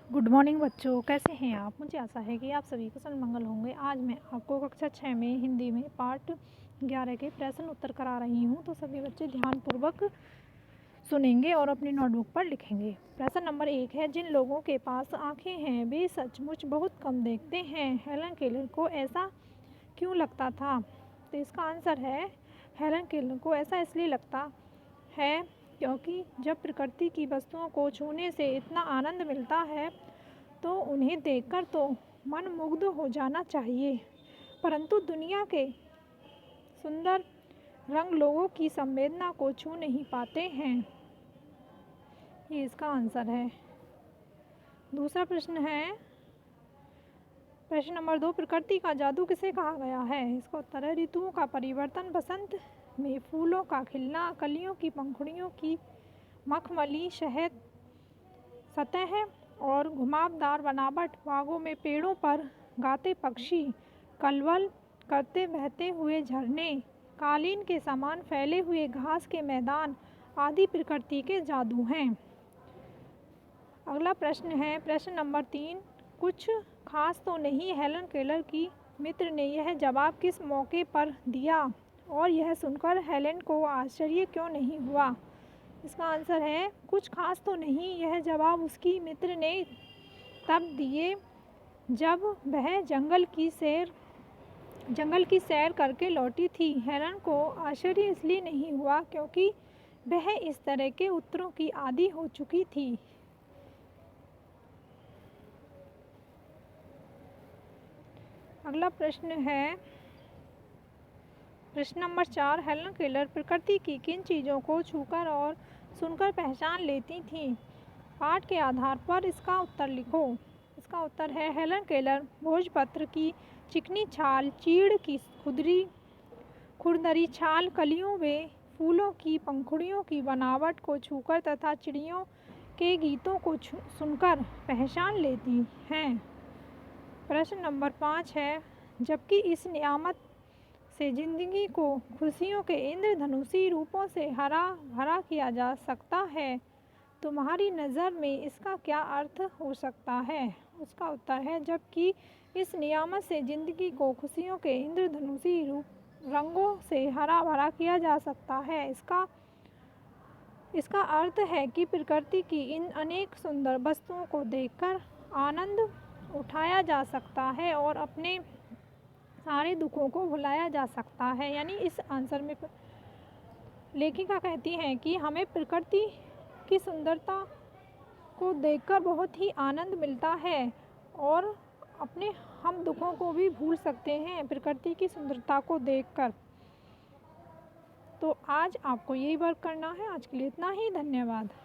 Good morning बच्चों, कैसे हैं आप। मुझे आशा है कि आप सभी कुशल मंगल होंगे। आज मैं आपको कक्षा 6 में हिंदी में पार्ट 11 के प्रश्न उत्तर करा रही हूं, तो सभी बच्चे ध्यानपूर्वक सुनेंगे और अपनी नोटबुक पर लिखेंगे। प्रश्न नंबर 1 है, जिन लोगों के पास आंखें हैं वे सचमुच बहुत कम देखते हैं। हेलन केलर को ऐसा क्यों लगता था? तो इसका आंसर है, हेलन केलर को ऐसा इसलिए लगता है क्योंकि जब प्रकृति की वस्तुओं को छूने से इतना आनंद मिलता है तो उन्हें देखकर तो मन मुग्ध हो जाना चाहिए, परंतु दुनिया के सुंदर रंग लोगों की संवेदना को छू नहीं पाते हैं। ये इसका आंसर है। दूसरा प्रश्न है, प्रश्न नंबर 2, प्रकृति का जादू किसे कहा गया है? इसका उत्तर है, ऋतुओं का परिवर्तन, बसंत में फूलों का खिलना, कलियों की पंखुड़ियों की मखमली शहद सतह और घुमावदार बनावट, बागों में पेड़ों पर गाते पक्षी, कलवल करते बहते हुए झरने, कालीन के समान फैले हुए घास के मैदान आदि प्रकृति के जादू हैं। अगला प्रश्न है, प्रश्न नंबर 3, कुछ खास तो नहीं। हेलन केलर की मित्र ने यह जवाब किस मौके पर दिया और यह सुनकर हेलन को आश्चर्य क्यों नहीं हुआ? इसका आंसर है, कुछ खास तो नहीं। यह जवाब उसकी मित्र ने तब दिए जब वह जंगल की सैर करके लौटी थी। हेलन को आश्चर्य इसलिए नहीं हुआ क्योंकि वह इस तरह के उत्तरों की आदी हो चुकी थी। अगला प्रश्न है, प्रश्न नंबर 4, हेलन केलर प्रकृति की किन चीज़ों को छूकर और सुनकर पहचान लेती थीं? पाठ के आधार पर इसका उत्तर लिखो। इसका उत्तर है, हेलन केलर भोजपत्र की चिकनी छाल, चीड़ की खुरदरी छाल, कलियों व फूलों की पंखुड़ियों की बनावट को छूकर तथा चिड़ियों के गीतों को सुनकर पहचान लेती हैं। प्रश्न नंबर 5 है, जबकि इस नियामत से जिंदगी को खुशियों के इंद्रधनुषी रूपों से हरा भरा किया जा सकता है, तुम्हारी नज़र में इसका क्या अर्थ हो सकता है? उसका उत्तर है, जबकि इस नियामत से जिंदगी को खुशियों के इंद्रधनुषी रंगों से हरा भरा किया जा सकता है, इसका अर्थ है कि प्रकृति की इन अनेक सुंदर वस्तुओं को देखकर आनंद उठाया जा सकता है और अपने सारे दुखों को भुलाया जा सकता है। यानी इस आंसर में लेखिका कहती हैं कि हमें प्रकृति की सुंदरता को देखकर बहुत ही आनंद मिलता है और हम दुखों को भी भूल सकते हैं प्रकृति की सुंदरता को देखकर। तो आज आपको यही वर्क करना है। आज के लिए इतना ही, धन्यवाद।